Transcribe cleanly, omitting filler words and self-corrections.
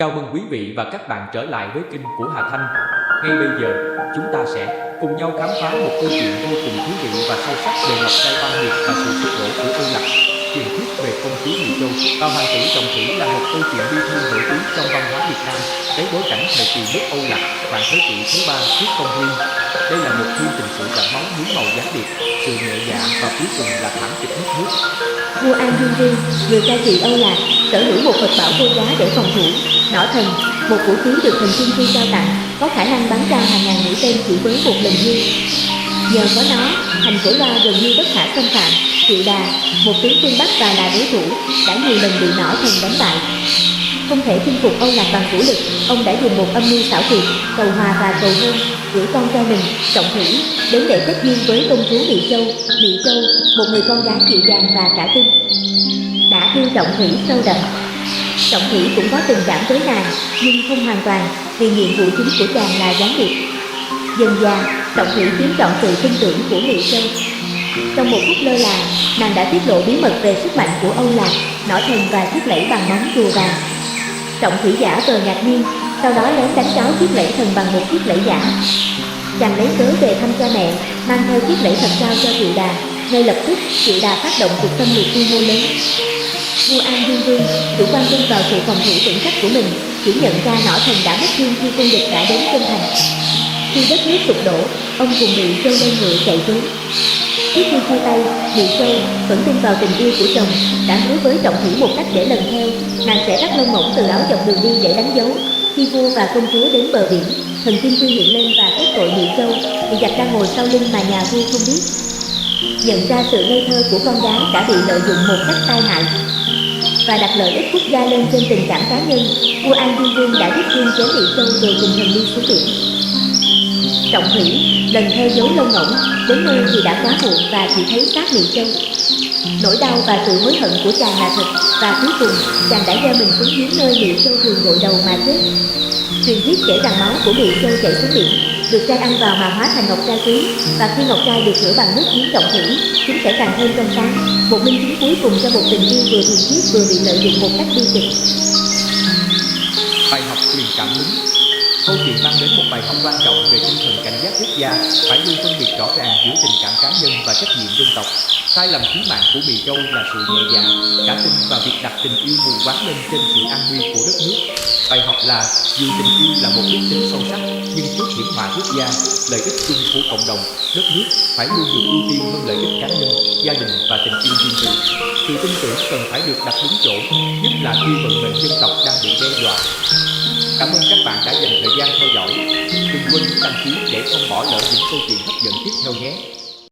Chào mừng quý vị và các bạn trở lại với kênh của Hà Thanh. Ngay bây giờ, chúng ta sẽ cùng nhau khám phá một câu chuyện vô cùng thú vị và sâu sắc về Ngọc Trai oan nghiệt và sự sụp đổ của Âu Lạc. Truyền thuyết về công chúa Ngụy Châu và hoàng tử Trọng Thủy là một câu chuyện bi thương nổi tiếng trong văn hóa Việt Nam, lấy bối cảnh thời kỳ nước Âu Lạc, khoảng thế kỷ thứ 3 trước công nguyên. Đây là một phim tình sự đẫm máu nhuốm màu gián điệp, sự nhẹ dạ và cuối cùng là thảm kịch mất nước. Vua An Dương Vương, người cai trị Âu Lạc, sở hữu một vật bảo vô giá để phòng thủ, nỏ thần, một vũ khí được thần tiên Phi trao tặng, có khả năng bắn ra hàng ngàn mũi tên chỉ với một lần giết. Nhờ có nó, thành Cổ Loa gần như bất khả xâm phạm. Triệu Đà, một tướng phương Bắc và là đối thủ, đã nhiều lần bị nỏ thần đánh bại. Không thể chinh phục Âu Lạc bằng vũ lực, ông đã dùng một âm mưu xảo quyệt, cầu hòa và cầu hôn, gửi con trai mình, Trọng Thủy, đến để kết duyên với công chúa Mỹ Châu, một người con gái dịu dàng và cả tin. Đã yêu Trọng Thủy sâu đậm. Trọng Thủy cũng có tình cảm với nàng, nhưng không hoàn toàn, vì nhiệm vụ chính của chàng là gián điệp. Dần dà, Trọng Thủy chiếm trọn sự tin tưởng của Mỹ Châu. Trong một phút lơ là, nàng đã tiết lộ bí mật về sức mạnh của Âu Lạc, nỏ thần và chiếc lẫy bằng móng rùa vàng. Trọng Thủy giả vờ ngạc nhiên, sau đó lén đánh tráo chiếc lẫy thần bằng một chiếc lẫy giả. Chàng lấy cớ về thăm cha mẹ, mang theo chiếc lẫy thật trao cho Triệu Đà. Ngay lập tức, Triệu Đà phát động cuộc xâm lược quy mô lớn. Vua An Dương Vương chủ quan tin vào sự phòng thủ vững chắc của mình, chỉ nhận ra nỏ thần đã mất thương khi quân địch đã đến chân thành. Khi đất nước sụp đổ, ông cùng Mỹ Châu lên ngựa chạy trốn. Trước khi chia tay, Mỹ Châu vẫn tin vào tình yêu của chồng, đã hứa với Trọng Thủy một cách để lần theo, nàng sẽ cắt lông mỏng từ áo dọc đường đi để đánh dấu. Khi vua và công chúa đến bờ biển, thần tiên quy hiện lên và kết tội Mỹ Châu, vì giặc đang ngồi sau lưng mà nhà vua không biết. Nhận ra sự ngây thơ của con gái đã bị lợi dụng một cách tai hại và đặt lợi ích quốc gia lên trên tình cảm cá nhân, vua An Dương Vương đã giết thương chế Mỹ Châu rồi cùng thần đi xuống biển. Trọng Thủy lần theo dấu lông ngỗng, đến nơi thì đã quá muộn và chỉ thấy xác Mỹ Châu. Nỗi đau và sự hối hận của chàng là thật, và cuối cùng chàng đã gieo mình xuống giếng nơi Mỹ Châu thường gội đầu mà chết. Truyền thuyết kể rằng máu của Mỹ Châu chảy xuống biển, được trai ăn vào mà hóa thành ngọc trai quý, và khi ngọc trai được rửa bằng nước giếng Trọng Thủy, chúng sẽ càng thêm trong sáng, một minh chứng cuối cùng cho một tình yêu vừa thuần khiết vừa bị lợi dụng một cách bi kịch. Bài học truyền cảm hứng. Câu chuyện mang đến một bài học quan trọng về tinh thần cảnh giác quốc gia, phải luôn phân biệt rõ ràng giữa tình cảm cá nhân và trách nhiệm dân tộc. Sai lầm chí mạng của Mỹ Châu là sự nhẹ dạ, cả tin và việc đặt tình yêu mù quáng lên trên sự an nguy của đất nước. Bài học là dù tình yêu là một đức tính sâu sắc, nhưng trước hiểm họa quốc gia, lợi ích chung của cộng đồng, đất nước phải luôn được ưu tiên hơn lợi ích cá nhân, gia đình và tình yêu riêng tư. Sự tin tưởng cần phải được đặt đúng chỗ, nhất là khi vận mệnh dân tộc đang bị đe dọa. Cảm ơn các bạn đã dành thời gian theo dõi. Đừng quên đăng ký để không bỏ lỡ những câu chuyện hấp dẫn tiếp theo nhé.